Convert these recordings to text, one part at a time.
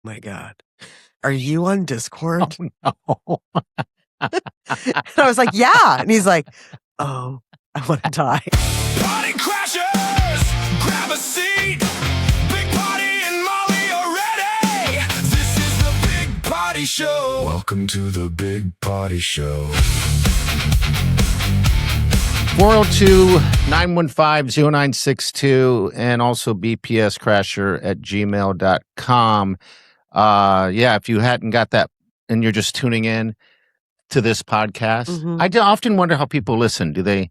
My God. Are you on Discord? Oh, no. And I was like, yeah. And he's like, oh, I want to die. Party crashers, grab a seat. Big Party and Molly are ready. This is the Big Party Show. Welcome to the Big Party Show. 402-915-0962 and also bpscrasher@gmail.com. Yeah, if you hadn't got that and you're just tuning in to this podcast, I often wonder how people listen. Do they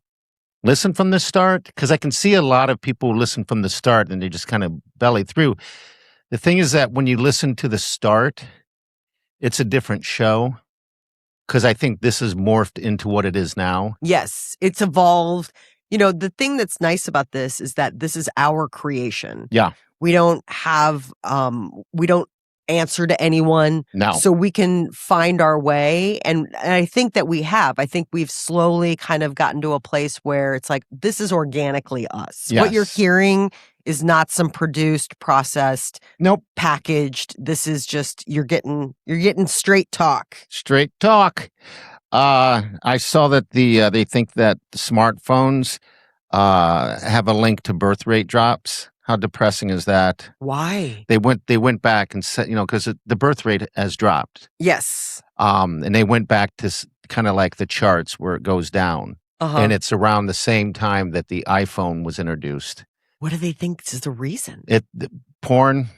listen from the start? Because I can see a lot of people listen from the start and they just kind of belly through. The thing is that when you listen to the start, it's a different show. Because I think this has morphed into what it is now. Yes, it's evolved. You know, the thing that's nice about this is that this is our creation. Yeah. We don't have, we don't answer to anyone. No. So we can find our way. And I think that we have. I think we've slowly kind of gotten to a place where it's like, this is organically us. Yes. What you're hearing is not some produced, processed, packaged. This is just you're getting straight talk. Straight talk. I saw that they think that smartphones have a link to birth rate drops. How depressing is that? Why? They went back and said, because the birth rate has dropped. Yes. And they went back to kind of like the charts where it goes down, and it's around the same time that the iPhone was introduced. What do they think is the reason? Porn.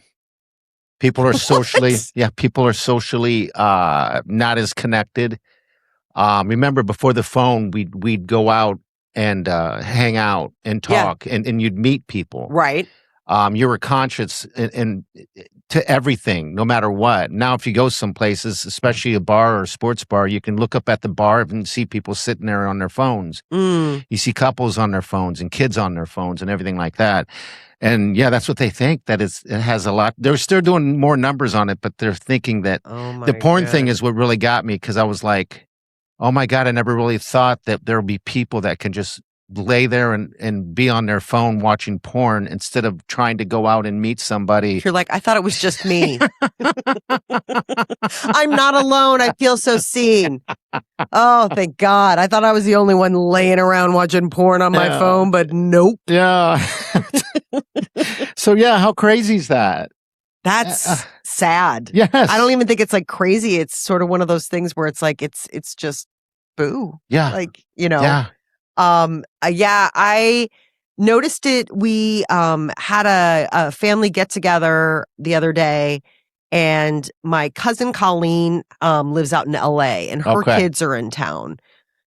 People are socially, people are socially not as connected. Remember before the phone, we'd go out and hang out and talk, and you'd meet people. Right. You were conscious and to everything, no matter what. Now, if you go some places, especially a bar or a sports bar, you can look up at the bar and see people sitting there on their phones. You see couples on their phones and kids on their phones and everything like that. And yeah, that's what they think, that it has a lot. They're still doing more numbers on it, but they're thinking that the porn thing is what really got me, because I was like, oh my God, I never really thought that there would be people that can just lay there and be on their phone watching porn instead of trying to go out and meet somebody. You're like, I thought it was just me. I'm not alone. I feel so seen. Oh, thank God. I thought I was the only one laying around watching porn on my phone, but nope. Yeah. So yeah, how crazy is that? That's sad. Yes. I don't even think it's like crazy. It's sort of one of those things where it's like, it's just boo. Yeah. Like, I noticed it. We had a family get together the other day, and my cousin Colleen lives out in LA, and her kids are in town.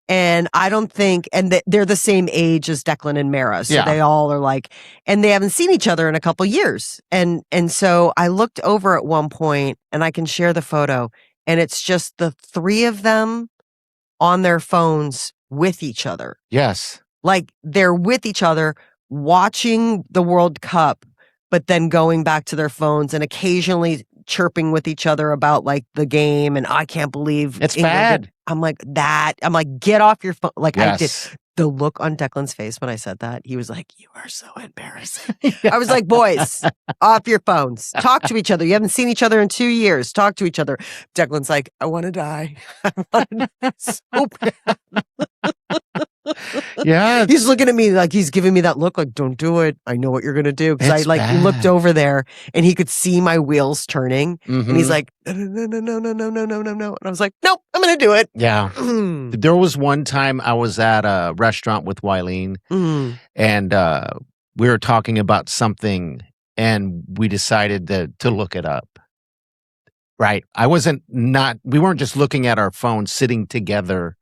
And I don't think, and they're the same age as Declan and Mara. So they all are like, and they haven't seen each other in a couple years. And so I looked over at one point, and I can share the photo, and it's just the three of them on their phones with each other. Yes. Like they're with each other watching the World Cup, but then going back to their phones and occasionally chirping with each other about like the game. And I can't believe it's bad. I'm like, get off your phone. Like yes. I did. The look on Declan's face when I said that, he was like, you are so embarrassing. I was like, boys, off your phones. Talk to each other. You haven't seen each other in 2 years. Talk to each other. Declan's like, I want to die. I want to die so bad. Yeah. He's looking at me like he's giving me that look like, don't do it. I know what you're going to do. Because I looked over there and he could see my wheels turning. And he's like, no. And I was like, nope, I'm going to do it. Yeah. There was one time I was at a restaurant with Wileen and we were talking about something and we decided to look it up. Right. We weren't just looking at our phones sitting together.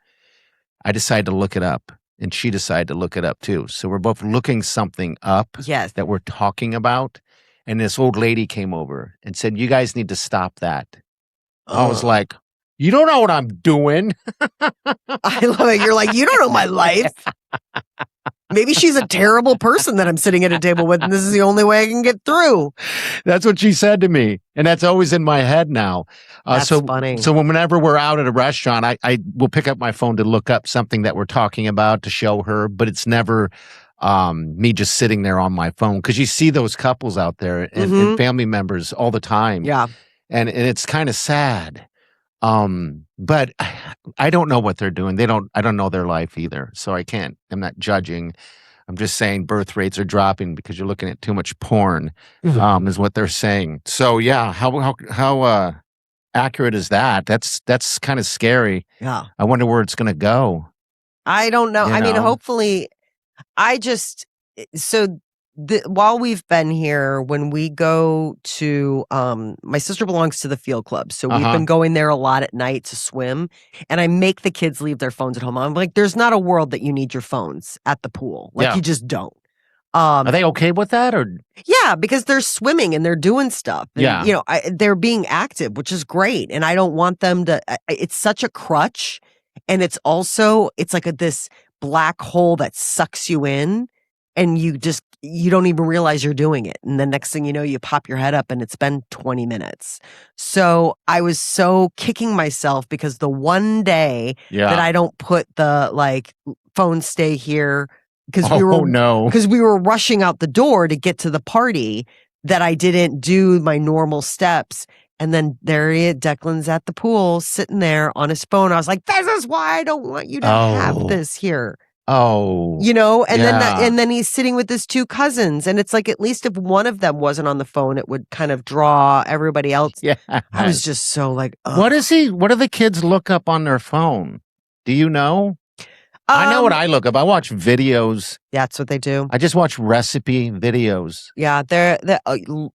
I decided to look it up and she decided to look it up too. So we're both looking something up that we're talking about. And this old lady came over and said, you guys need to stop that. I was like, you don't know what I'm doing. I love it. You're like, you don't know my life. Maybe she's a terrible person that I'm sitting at a table with, and this is the only way I can get through. That's what she said to me. And that's always in my head now. That's funny. So whenever we're out at a restaurant, I will pick up my phone to look up something that we're talking about to show her, but it's never me just sitting there on my phone. Because you see those couples out there and family members all the time. Yeah. and it's kind of sad. But I don't know what they're doing. I don't know their life either. So I'm not judging. I'm just saying birth rates are dropping because you're looking at too much porn, is what they're saying. So yeah, how accurate is that? That's kind of scary. Yeah. I wonder where it's going to go. I don't know. I mean, hopefully, while we've been here, when we go to, my sister belongs to the field club. So we've been going there a lot at night to swim, and I make the kids leave their phones at home. I'm like, there's not a world that you need your phones at the pool. Like you just don't. Are they okay with that, or? Yeah, because they're swimming and they're doing stuff. And, they're being active, which is great. And I don't want them to, it's such a crutch. And it's like this black hole that sucks you in, and you don't even realize you're doing it. And the next thing you know, you pop your head up and it's been 20 minutes. So I was so kicking myself because the one day that I don't put the phone stay here, because we were rushing out the door to get to the party, that I didn't do my normal steps. And then there he is, Declan's at the pool, sitting there on his phone. I was like, this is why I don't want you to have this here. Oh. And then he's sitting with his two cousins. And it's like, at least if one of them wasn't on the phone, it would kind of draw everybody else. Yeah. I was just so like, ugh. What do the kids look up on their phone? Do you know? I know what I look up. I watch videos. That's what they do. I just watch recipe videos. Yeah, they're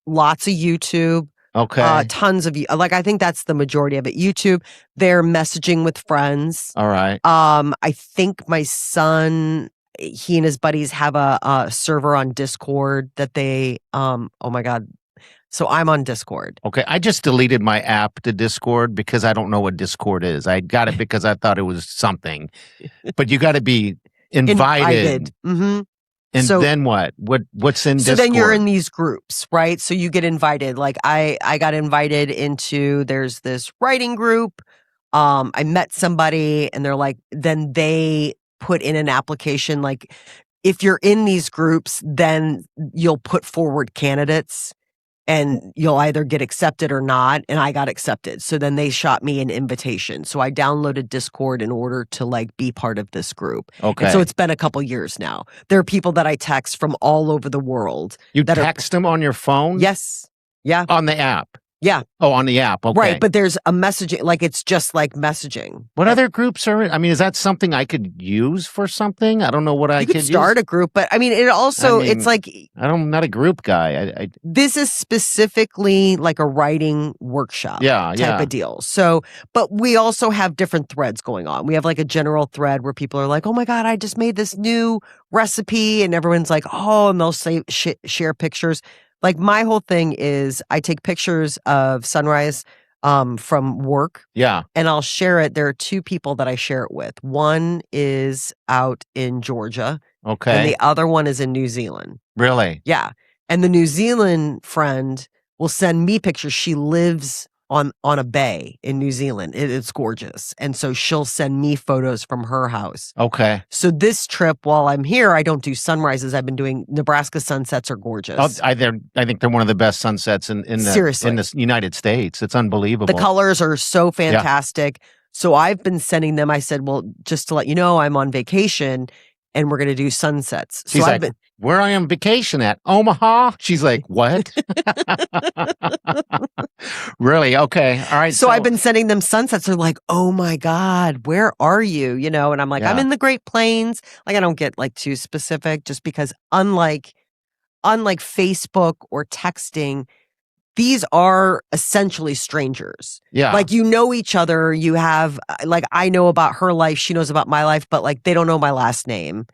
lots of YouTube. Okay. Tons of I think that's the majority of it. YouTube. They're messaging with friends. All right. I think my son, he and his buddies have a server on Discord that they. Oh my God. So I'm on Discord. Okay, I just deleted my app to Discord because I don't know what Discord is. I got it because I thought it was something, but you got to be invited. Mm-hmm. And then what? What's in Discord? So then you're in these groups, right? So you get invited. Like I got invited into, there's this writing group. I met somebody and they're like, then they put in an application. Like if you're in these groups, then you'll put forward candidates and you'll either get accepted or not. And I got accepted. So then they shot me an invitation. So I downloaded Discord in order to be part of this group. Okay. And so it's been a couple years now. There are people that I text from all over the world. You text them on your phone? Yes. Yeah. On the app? Yeah. Oh, on the app. Okay. Right. But there's a messaging, it's just like messaging. What other groups are in? I mean, is that something I could use for something? I don't know what I could use. You could start a group, but I mean, it's like. I'm not a group guy. This is specifically like a writing workshop type of deal. So, but we also have different threads going on. We have a general thread where people are like, oh my God, I just made this new recipe. And everyone's like, oh, and they'll share pictures. My whole thing is I take pictures of sunrise from work. Yeah. And I'll share it. There are two people that I share it with. One is out in Georgia. Okay. And the other one is in New Zealand. Really? Yeah. And the New Zealand friend will send me pictures. She lives on a bay in New Zealand. It's gorgeous. And so she'll send me photos from her house. Okay. So this trip, while I'm here, I don't do sunrises. I've been doing Nebraska sunsets are gorgeous. I think they're one of the best sunsets in the United States. It's unbelievable. The colors are so fantastic. Yeah. So I've been sending them. I said, well, just to let you know, I'm on vacation and we're going to do sunsets. She's like, where I am vacation at? Omaha? She's like, what? Really? Okay. All right. So I've been sending them sunsets. They're like, oh my God, where are you? And I'm like, I'm in the Great Plains. I don't get too specific just because unlike Facebook or texting, these are essentially strangers. Yeah. You know each other. You have, I know about her life. She knows about my life, but they don't know my last name.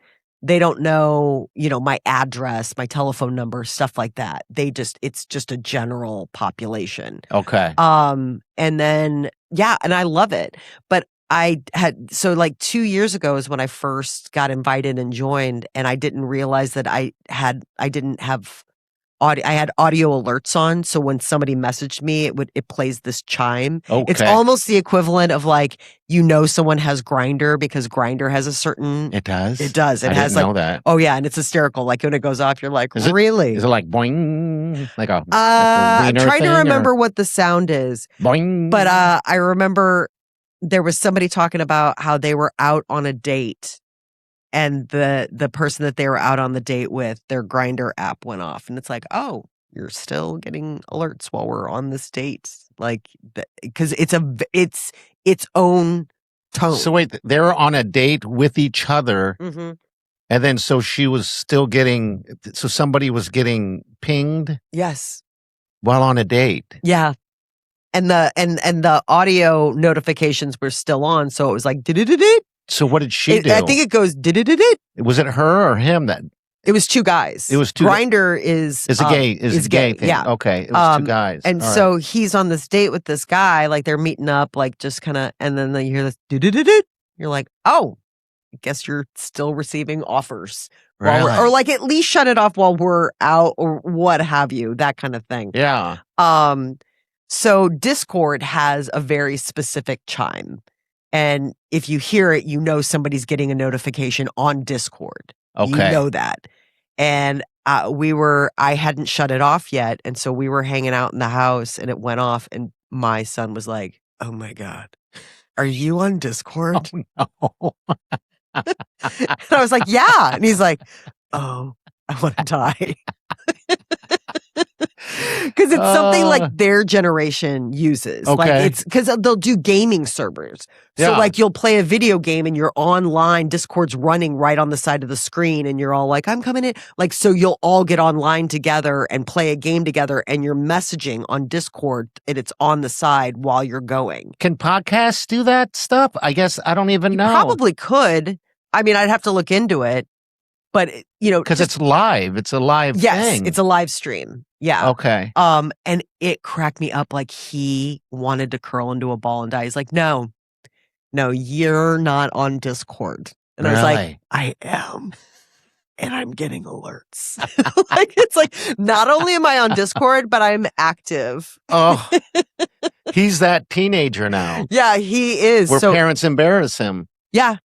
They don't know, my address, my telephone number, stuff like that. It's just a general population. Okay. And then, and I love it. But I had, 2 years ago is when I first got invited and joined, and I didn't realize that I didn't have I had audio alerts on, so when somebody messaged me, it plays this chime. Okay. It's almost the equivalent of like someone has Grindr because Grindr has a certain. It does. It does. It I has didn't know that. Oh yeah, and it's hysterical. Like when it goes off, you're like, really? Is it like boing? Like a I'm wiener trying to thing, remember or? what the sound is. Boing. But I remember there was somebody talking about how they were out on a date. And the person that they were out on the date with, their Grindr app went off. And it's like, oh, you're still getting alerts while we're on this date. Like, because it's its own tone. So wait, they're on a date with each other. Mm-hmm. And then so she was still getting, so somebody was getting pinged? Yes. While on a date. Yeah. And the audio notifications were still on. So it was like, did. So what did she do? I think it goes did. Was it her or him that? It was two guys. It was two. Grindr is a gay thing. Yeah. Okay. It was two guys. And all so right. he's on this date with this guy, like they're meeting up, like just kind of, and then you hear this did. You're like, oh, I guess you're still receiving offers. Really? Or like at least shut it off while we're out or what have you, that kind of thing. Yeah. So Discord has a very specific chime. And if you hear it, somebody's getting a notification on Discord. Okay. You know that. And I hadn't shut it off yet. And so we were hanging out in the house and it went off. And my son was like, oh my God, are you on Discord? Oh, no. And I was like, yeah. And he's like, oh, I want to die. Because it's something like their generation uses. Okay. Like it's because they'll do gaming servers. So like you'll play a video game and you're online, Discord's running right on the side of the screen and you're all like, I'm coming in. Like, so you'll all get online together and play a game together and you're messaging on Discord and it's on the side while you're going. Can podcasts do that stuff? I guess I don't even know. Probably could. I mean, I'd have to look into it. But, because it's live. It's a live thing. Yes, it's a live stream. Yeah. Okay. And it cracked me up like he wanted to curl into a ball and die. He's like, no, you're not on Discord. And really? I was like, I am. And I'm getting alerts. Like, it's like, not only am I on Discord, but I'm active. Oh, he's that teenager now. Yeah, he is. Where parents embarrass him. Yeah.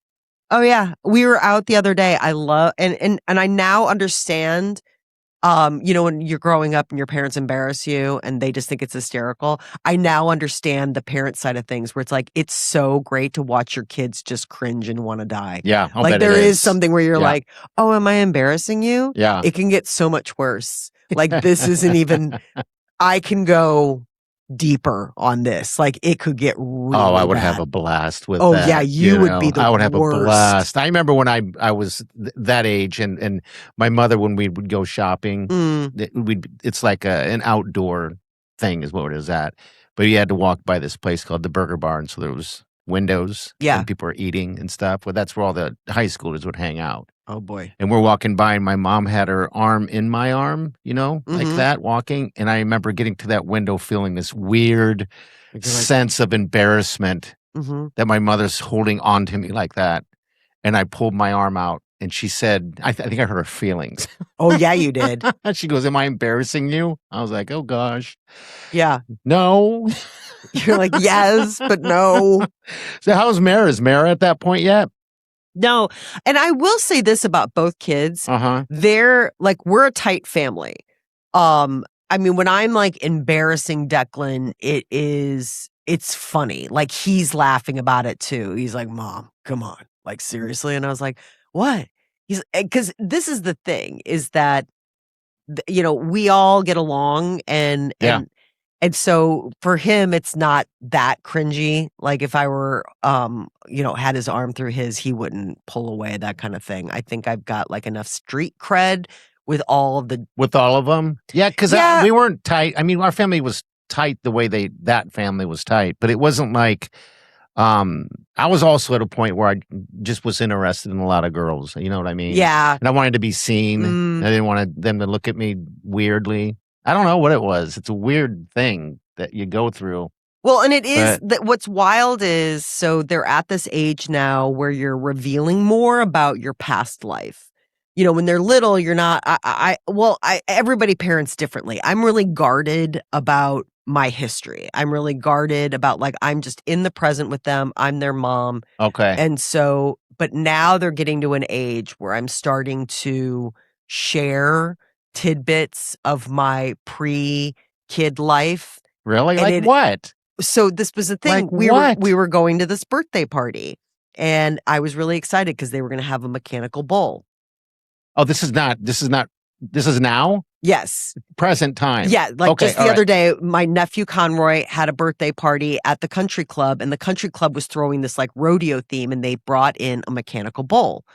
Oh yeah, we were out the other day. I love and I now understand. When you're growing up and your parents embarrass you and they just think it's hysterical. I now understand the parent side of things where it's like it's so great to watch your kids just cringe and want to die. Yeah, like there is something where you're like, oh, am I embarrassing you? Yeah, it can get so much worse. Like this isn't even. I can go deeper on this. Like it could get really I would bad. have a blast with that. that. Yeah, you would be the I would have worst. a blast. I remember when I was that age and my mother, when we would go shopping, it's like an outdoor thing is what it is at. But you had to walk by this place called the Burger Barn. So there was windows. Yeah. And people were eating and stuff. Well, that's where all the high schoolers would hang out. Oh boy. And we're walking by and my mom had her arm in my arm, like that, walking. And I remember getting to that window feeling this weird sense of embarrassment that my mother's holding on to me like that. And I pulled my arm out and she said, I think I hurt her feelings. Oh, yeah, you did. She goes, am I embarrassing you? I was like, oh gosh. Yeah. No. You're like, yes, but no. So how's Mara? Is Mara at that point yet? No. And I will say this about both kids. Uh-huh. They're like, we're a tight family. I mean, when I'm like embarrassing Declan, it's funny. Like he's laughing about it too. He's like, Mom, come on. Like seriously? And I was like, what? Because this is the thing is that, we all get along and so for him, it's not that cringy. Like if I were, had his arm through his, he wouldn't pull away, that kind of thing. I think I've got like enough street cred with all of them. Yeah, because we weren't tight. I mean, our family was tight the way that family was tight, but it wasn't like, I was also at a point where I just was interested in a lot of girls. You know what I mean? Yeah. And I wanted to be seen. I didn't want them to look at me weirdly. I don't know what it was. It's a weird thing that you go through. Well, and it is that what's wild is so they're at this age now where you're revealing more about your past life. when they're little, you're not, everybody parents differently. I'm really guarded about my history. I'm really guarded about like, I'm just in the present with them. I'm their mom. Okay. And so, but now they're getting to an age where I'm starting to share tidbits of my pre-kid life. Really? And Like what? So this was the thing. Like we were going to this birthday party, and I was really excited because they were going to have a mechanical bull. Oh, this is now? Yes. Present time. Yeah, like Okay, just the other day, my nephew Conroy had a birthday party at the country club, and the country club was throwing this like rodeo theme, and they brought in a mechanical bull.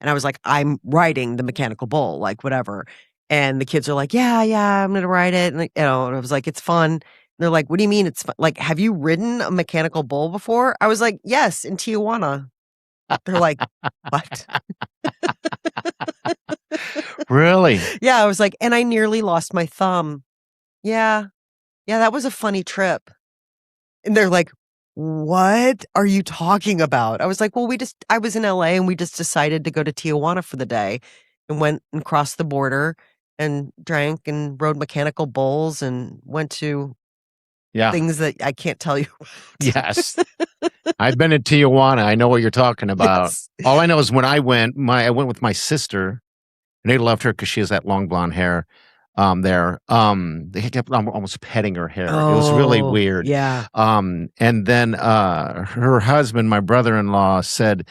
And I was like, I'm riding the mechanical bull, like whatever. And the kids are like, yeah, I'm going to ride it. And, and I was like, it's fun. And they're like, what do you mean it's fun? Like, have you ridden a mechanical bull before? I was like, yes, in Tijuana. They're like, what? Really? Yeah, I was like, and I nearly lost my thumb. Yeah, that was a funny trip. And they're like, what are you talking about? I was like, well, I was in LA and we just decided to go to Tijuana for the day and went and crossed the border and drank and rode mechanical bulls and went to things that I can't tell you. Yes. I've been in Tijuana. I know what you're talking about. Yes. All I know is when I went with my sister, and they loved her because she has that long blonde hair. They kept almost petting her hair. It was really weird. Yeah. And then her husband, my brother-in-law, said,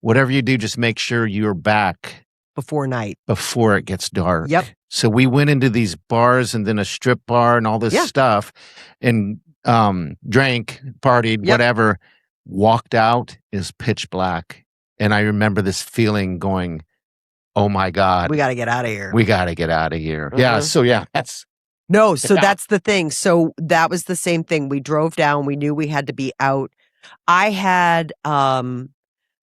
whatever you do, just make sure you're back before night, before it gets dark. Yep. So we went into these bars and then a strip bar and all this stuff, and drank, partied, whatever. Walked out, is pitch black, and I remember this feeling going, oh my God. We got to get out of here. We got to get out of here. Yeah. So that's. No. So that's the thing. So that was the same thing. We drove down. We knew we had to be out. I had,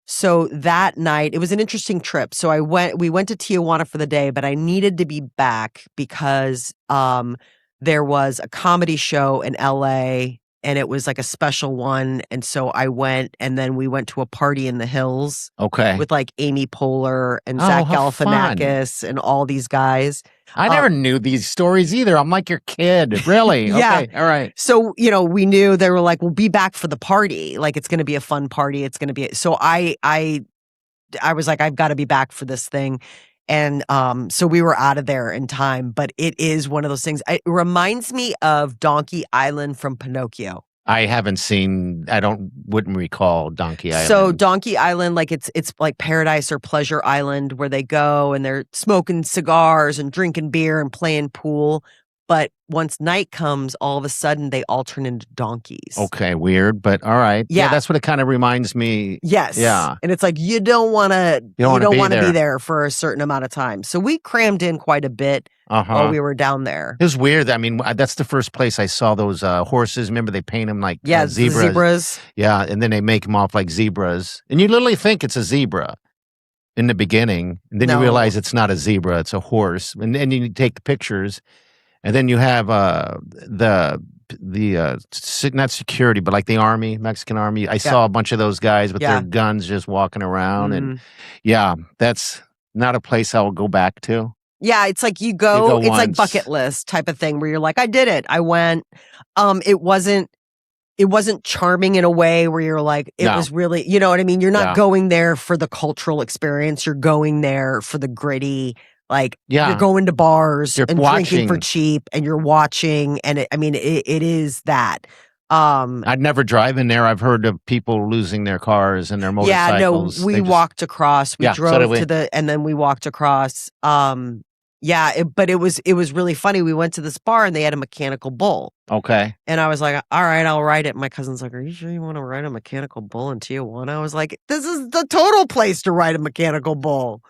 so that night, it was an interesting trip. So we went to Tijuana for the day, but I needed to be back because, there was a comedy show in LA and it was like a special one. And so I went, and then we went to a party in the hills. Okay. With like Amy Poehler and Zach Galifianakis and all these guys. I never knew these stories either. I'm like your kid. Really? Yeah. Okay. All right. So, we knew they were like, we'll be back for the party. Like, it's going to be a fun party. It's going to be. So I was like, I've got to be back for this thing. And so we were out of there in time. But it is one of those things. It reminds me of Donkey Island from Pinocchio. I haven't seen. Wouldn't recall Donkey Island. So Donkey Island, like it's like Paradise or Pleasure Island, where they go and they're smoking cigars and drinking beer and playing pool. But once night comes, all of a sudden they all turn into donkeys. Okay, weird, but all right. Yeah, that's what it kind of reminds me. Yes. Yeah. And it's like you don't want to be there for a certain amount of time. So we crammed in quite a bit while we were down there. It was weird. I mean, that's the first place I saw those horses. Remember, they paint them like zebras. Yeah, and then they make them off like zebras. And you literally think it's a zebra in the beginning. And then you realize it's not a zebra, it's a horse. And then you take the pictures. And then you have not security, but like the army, Mexican army. I saw a bunch of those guys with their guns just walking around. And that's not a place I will go back to. Yeah, it's like you go it's like bucket list type of thing where you're like, I did it. I went. It wasn't charming in a way where you're like, it was really, you know what I mean? You're not going there for the cultural experience. You're going there for the gritty. Like, you're going to bars and drinking for cheap, and you're watching, and it is that. I'd never drive in there. I've heard of people losing their cars and their motorcycles. Yeah, no, we walked across. We drove and then we walked across. But it was really funny. We went to this bar and they had a mechanical bull. Okay. And I was like, all right, I'll ride it. My cousin's like, are you sure you want to ride a mechanical bull in Tijuana? I was like, this is the total place to ride a mechanical bull.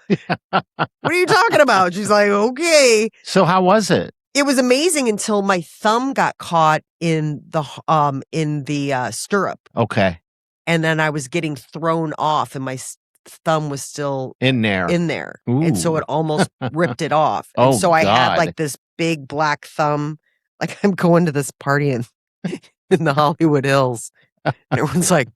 What are you talking about? She's like, okay. So how was it? It was amazing until my thumb got caught in the stirrup. Okay. And then I was getting thrown off and my thumb was still in there. Ooh. And so it almost ripped it off. And so I had like this big black thumb. Like I'm going to this party in the Hollywood Hills. everyone's like,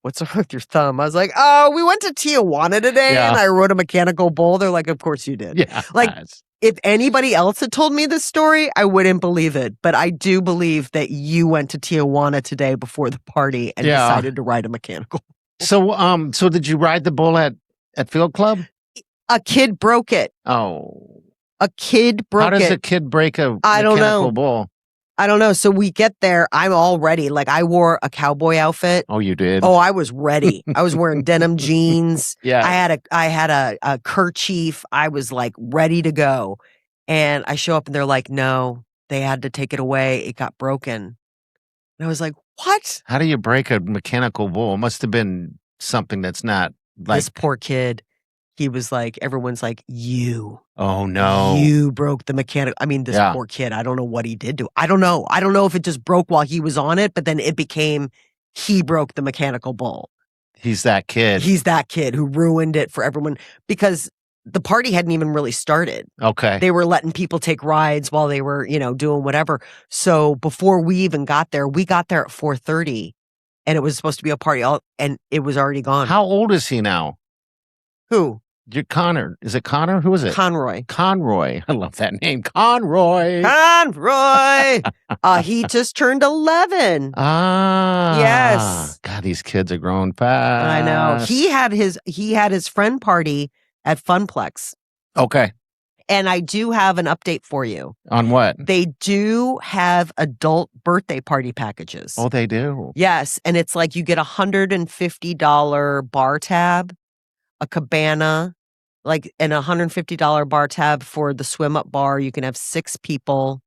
what's wrong with your thumb? I was like, oh, we went to Tijuana today and I rode a mechanical bull. They're like, of course you did. Yeah. Like, if anybody else had told me this story, I wouldn't believe it. But I do believe that you went to Tijuana today before the party and decided to ride a mechanical. So, so did you ride the bull at Field Club? A kid broke it. Oh. A kid broke it. How does a kid break a mechanical bull? I don't know. So we get there. I'm all ready. Like, I wore a cowboy outfit. Oh, you did? Oh, I was ready. I was wearing denim jeans. Yeah. I had a kerchief. I was like ready to go. And I show up and they're like, no, they had to take it away. It got broken. And I was like, what? How do you break a mechanical bull? It must have been something that's not like... This poor kid. He was like, everyone's like, you. Oh, no. You broke the mechanical. I mean, this poor kid, I don't know what he did to. I don't know. I don't know if it just broke while he was on it, but then it became he broke the mechanical bull. He's that kid. He's that kid who ruined it for everyone because the party hadn't even really started. Okay. They were letting people take rides while they were, doing whatever. So before we even got there, we got there at 4:30 and it was supposed to be a party and it was already gone. How old is he now? Who? You're Connor. Is it Connor? Who is it? Conroy. Conroy. I love that name. Conroy. Conroy. He just turned 11. Ah. Yes. God, these kids are growing fast. I know. He had his friend party at Funplex. Okay. And I do have an update for you. On what? They do have adult birthday party packages. Oh, they do? Yes. And it's like you get $150 bar tab, a cabana, and $150 bar tab for the swim up bar. You can have 6 people.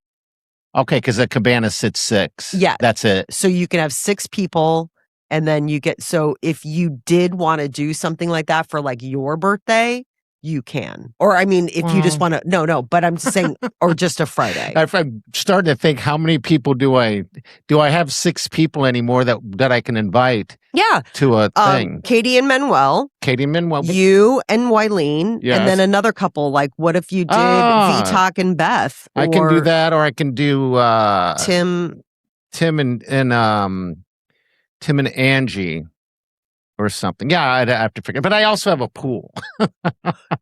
Okay, because the cabana sits 6. Yeah. That's it. So you can have 6 people. And then so if you did want to do something like that for like your birthday, you can. Or I mean, if you just want to, no, but I'm just saying, or just a Friday. I'm starting to think, how many people do I have 6 people anymore that I can invite? Yeah. To a thing. Katie and Manuel. You and Wileen. Yes. And then another couple. Like, what if you did Vitok and Beth? I can do that, or I can do Tim and Angie. Or something. Yeah, I'd have to figure. But I also have a pool.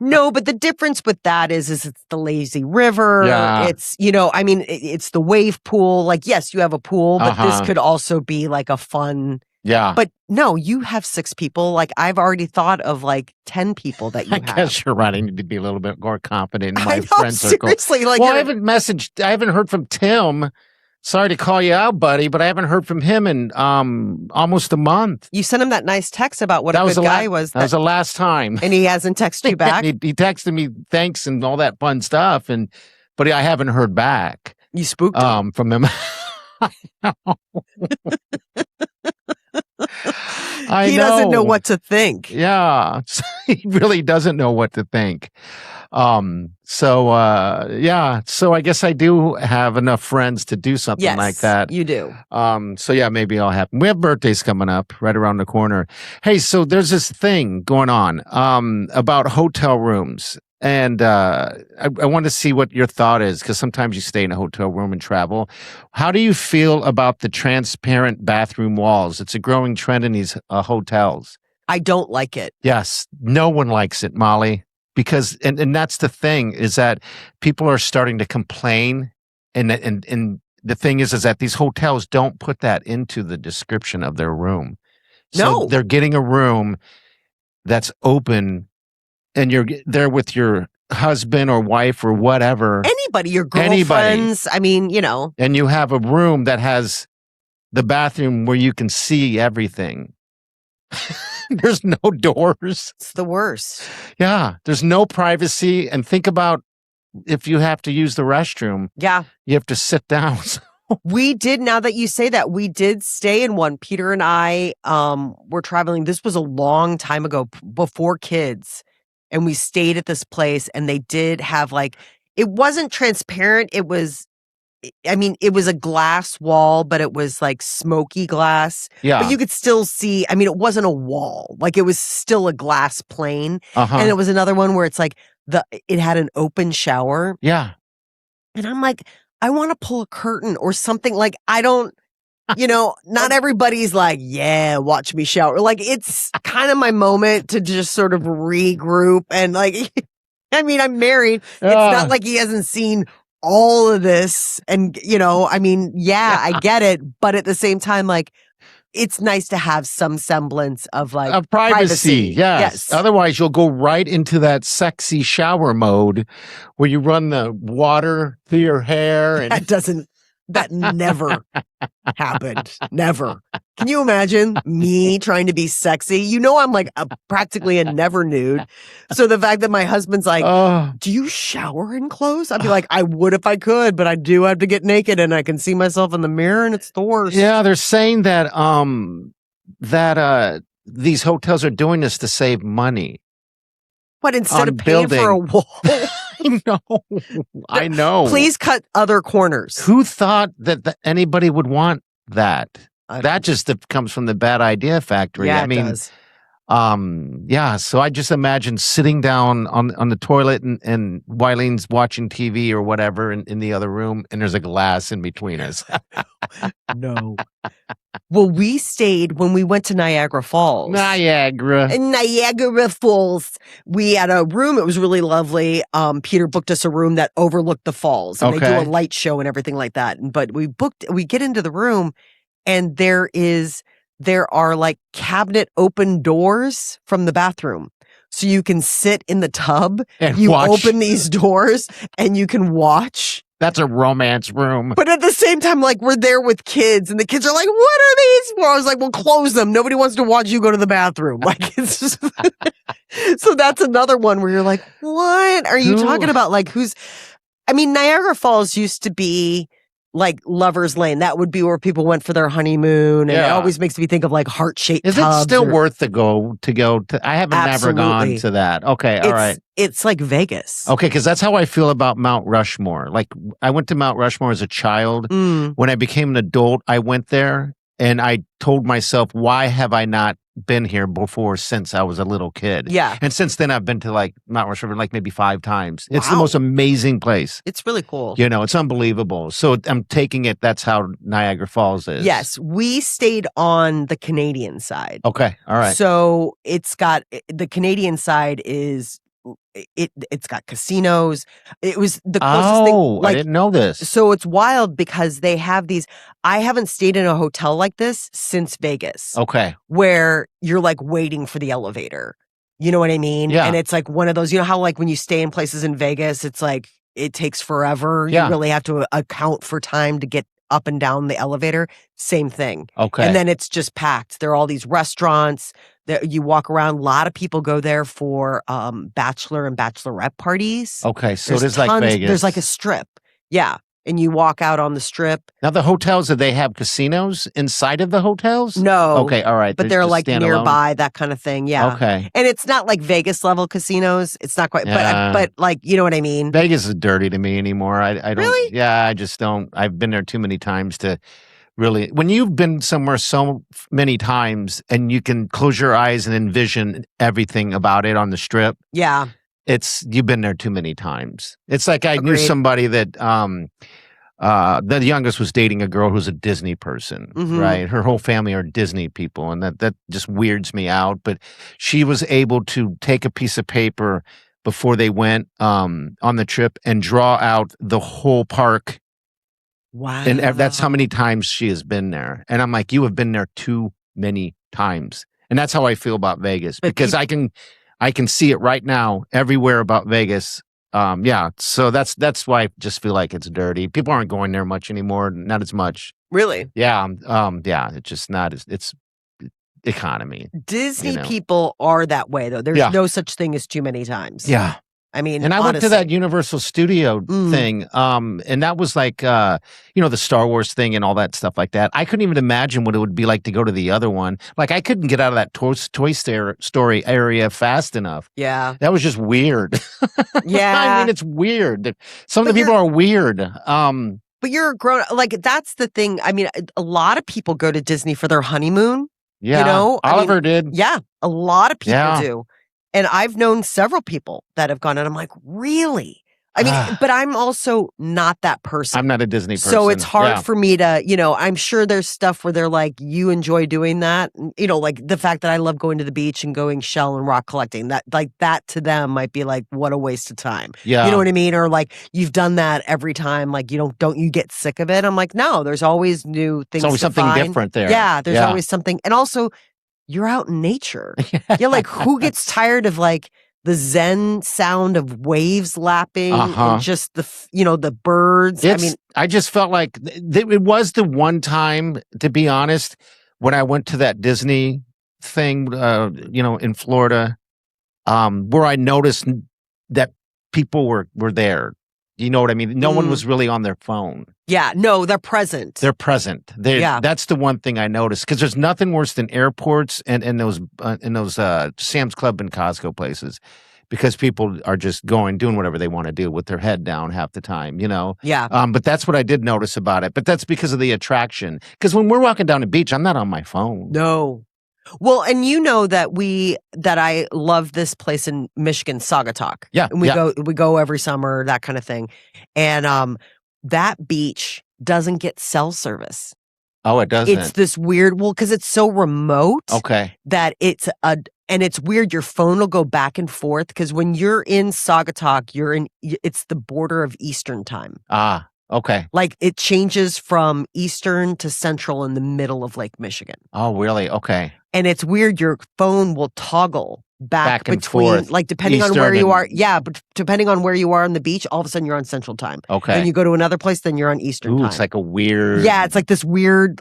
No, but the difference with that is it's the lazy river. Yeah. It's, it's the wave pool. Like, yes, you have a pool, but this could also be like a fun. Yeah. But no, you have 6 people. Like, I've already thought of like 10 people that you have. I guess you're right. I need to be a little bit more confident in my I know, friend circle. Seriously. Like, well, I haven't heard from Tim. Sorry to call you out, buddy, but I haven't heard from him in almost a month. You sent him that nice text about what a good guy was. That was the last time. And he hasn't texted you back? he texted me thanks and all that fun stuff, but I haven't heard back. You spooked him. From him. He doesn't know what to think. Yeah, he really doesn't know what to think. So I guess I do have enough friends to do something like that. You do. So yeah, maybe I'll happen. We have birthdays coming up right around the corner. Hey, so there's this thing going on, about hotel rooms. And I want to see what your thought is, because sometimes you stay in a hotel room and travel. How do you feel about the transparent bathroom walls? It's a growing trend in these hotels. I don't like it. Yes, no one likes it, Molly. Because and that's the thing, is that people are starting to complain, and the thing is that these hotels don't put that into the description of their room. So they're getting a room that's open, and you're there with your husband or wife or whatever. Anybody, your girlfriends. I mean, And you have a room that has the bathroom where you can see everything. There's no doors. It's the worst. Yeah. There's no privacy. And think about if you have to use the restroom. Yeah. You have to sit down. We did, now that you say that, we did stay in one. Peter and I were traveling. This was a long time ago, before kids. And we stayed at this place, and they did have it wasn't transparent. It was a glass wall, but it was like smoky glass. Yeah. But you could still see, it wasn't a wall. Like, it was still a glass plane. And it was another one where it's like it had an open shower. Yeah. And I'm like, I want to pull a curtain or something. Like, I don't, not everybody's like, yeah, watch me shower. Like, it's kind of my moment to just sort of regroup and like, I mean, I'm married. It's not like he hasn't seen all of this. And, I mean, yeah, I get it. But at the same time, like, it's nice to have some semblance of like privacy. Yes. Otherwise, you'll go right into that sexy shower mode where you run the water through your hair. And that never happened. Never. Can you imagine me trying to be sexy? I'm like practically a never nude. So the fact that my husband's like, do you shower in clothes? I'd be like, I would if I could, but I do have to get naked and I can see myself in the mirror and it's the worst. Yeah, they're saying that these hotels are doing this to save money. What, instead of paying for a wall? I know. Please cut other corners. Who thought that anybody would want that? That just comes from the bad idea factory. Yeah, I mean, it does. Yeah. So I just imagine sitting down on the toilet and Wylene's watching TV or whatever in the other room, and there's a glass in between us. No. Well, we stayed when we went to Niagara Falls. Niagara Falls. We had a room. It was really lovely. Peter booked us a room that overlooked the falls. And they do a light show and everything like that. But we get into the room and there are like cabinet open doors from the bathroom. So you can sit in the tub, and you watch. open these doors and you can watch. That's a romance room. But at the same time, like, we're there with kids and the kids are like, what are these for? I was like, well, close them. Nobody wants to watch you go to the bathroom. Like, it's just so that's another one where you're like, what are you talking about? Like, Niagara Falls used to be like Lover's Lane. That would be where people went for their honeymoon. And it always makes me think of like heart-shaped tubs. Is it still worth to go to? I haven't never gone to that. Okay. All right. It's like Vegas. Okay. Cause that's how I feel about Mount Rushmore. Like I went to Mount Rushmore as a child. When I became an adult, I went there and I told myself, why have I not been here before since I was a little kid? Yeah. And since then I've been to like Mount Rushmore like maybe 5 times. It's the most amazing place. It's really cool. It's unbelievable. So I'm taking it that's how Niagara Falls is. Yes. We stayed on the Canadian side. Okay. All right. So it's got the Canadian side is it's got casinos. It was the closest thing. Like, I didn't know this. So it's wild because they have these. I haven't stayed in a hotel like this since Vegas. Okay. Where you're like waiting for the elevator. You know what I mean? Yeah. And it's like one of those, how like when you stay in places in Vegas, it's like it takes forever. Yeah. You really have to account for time to get up and down the elevator. Same thing. Okay. And then it's just packed. There are all these restaurants that you walk around. A lot of people go there for bachelor and bachelorette parties. Okay. So there's like Vegas. There's like a strip. Yeah. And you walk out on the strip. Now the hotels, do they have casinos inside of the hotels? No. Okay. All right. But they're like nearby, that kind of thing. Yeah. Okay. And it's not like Vegas level casinos. It's not quite, but like, you know what I mean? Vegas is dirty to me anymore. I don't. Really? Yeah. I just don't. I've been there too many times to really. When you've been somewhere so many times and you can close your eyes and envision everything about it on the strip. Yeah. You've been there too many times. It's like I knew somebody that the youngest was dating a girl who's a Disney person, right? Her whole family are Disney people, and that just weirds me out. But she was able to take a piece of paper before they went on the trip and draw out the whole park. Wow. And that's how many times she has been there. And I'm like, you have been there too many times. And that's how I feel about Vegas, because I can see it right now everywhere about Vegas. Yeah, so that's why I just feel like it's dirty. People aren't going there much anymore, not as much. Really? Yeah, yeah, it's just not as it's economy. Disney people are that way though. There's no such thing as too many times. Yeah. I mean, and I went to that Universal Studio thing, and that was like, the Star Wars thing and all that stuff like that. I couldn't even imagine what it would be like to go to the other one. Like, I couldn't get out of that Toy Story area fast enough. Yeah. That was just weird. Yeah. I mean, it's weird. Some of the people are weird. But you're a grown, like, that's the thing. I mean, a lot of people go to Disney for their honeymoon. Yeah. Oliver did. Yeah. A lot of people do. And I've known several people that have gone, and I'm like, really? I mean, but I'm also not that person. I'm not a Disney person. So it's hard for me to, I'm sure there's stuff where they're like, you enjoy doing that. Like the fact that I love going to the beach and going shell and rock collecting, that to them might be like, what a waste of time. Yeah. You know what I mean? Or like, you've done that every time. Like, don't you get sick of it? I'm like, no, there's always new things. There's always something find. different there. Yeah, there's always something. And also, you're out in nature. Yeah, like who gets tired of like the zen sound of waves lapping and just the birds. I just felt like it was the one time, to be honest, when I went to that Disney thing, in Florida, where I noticed that people were there. You know what I mean? No one was really on their phone. Yeah, no, they're present. They're present. That's the one thing I noticed, because there's nothing worse than airports and those Sam's Club and Costco places, because people are just doing whatever they want to do with their head down half the time, Yeah. But that's what I did notice about it. But that's because of the attraction. Because when we're walking down the beach, I'm not on my phone. No. Well, and that I love this place in Michigan, Saugatuck. Yeah. And we go every summer, that kind of thing. And that beach doesn't get cell service. Oh, it doesn't. It's this weird, because it's so remote. Okay. That and it's weird. Your phone will go back and forth, because when you're in Saugatuck, it's the border of Eastern time. Ah, okay. Like it changes from Eastern to Central in the middle of Lake Michigan. Oh, really? Okay. And it's weird. Your phone will toggle back and between, forth, like depending Eastern on where you are. Yeah, but depending on where you are on the beach, all of a sudden you're on Central time. Okay. Then you go to another place, then you're on Eastern time. It's like a weird. Yeah, it's like this weird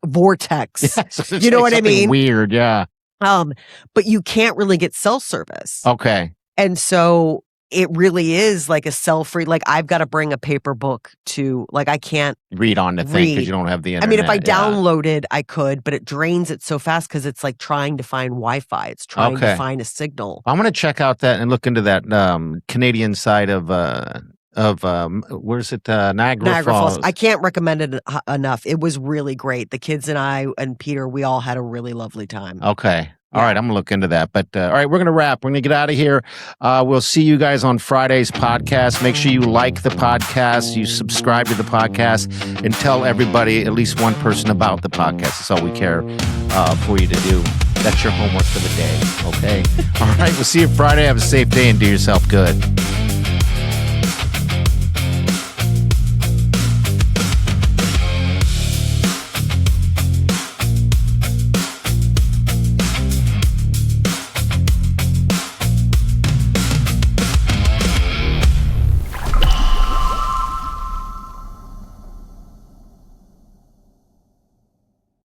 vortex. Yeah, you know what I mean? Weird, yeah. But you can't really get cell service. Okay. And so it really is like a cell-free, like I've got to bring a paper book to, like I can't read on the thing because you don't have the internet. I mean, if I downloaded, I could, but it drains it so fast because it's like trying to find Wi-Fi. It's trying to find a signal. I'm going to check out that and look into that Canadian side of where's it? Niagara Falls. I can't recommend it enough. It was really great. The kids and I and Peter, we all had a really lovely time. Okay. All right, I'm going to look into that. But all right, we're going to wrap. We're going to get out of here. We'll see you guys on Friday's podcast. Make sure you like the podcast, you subscribe to the podcast, and tell everybody, at least one person, about the podcast. That's all we care for you to do. That's your homework for the day, okay? All right, we'll see you Friday. Have a safe day and do yourself good.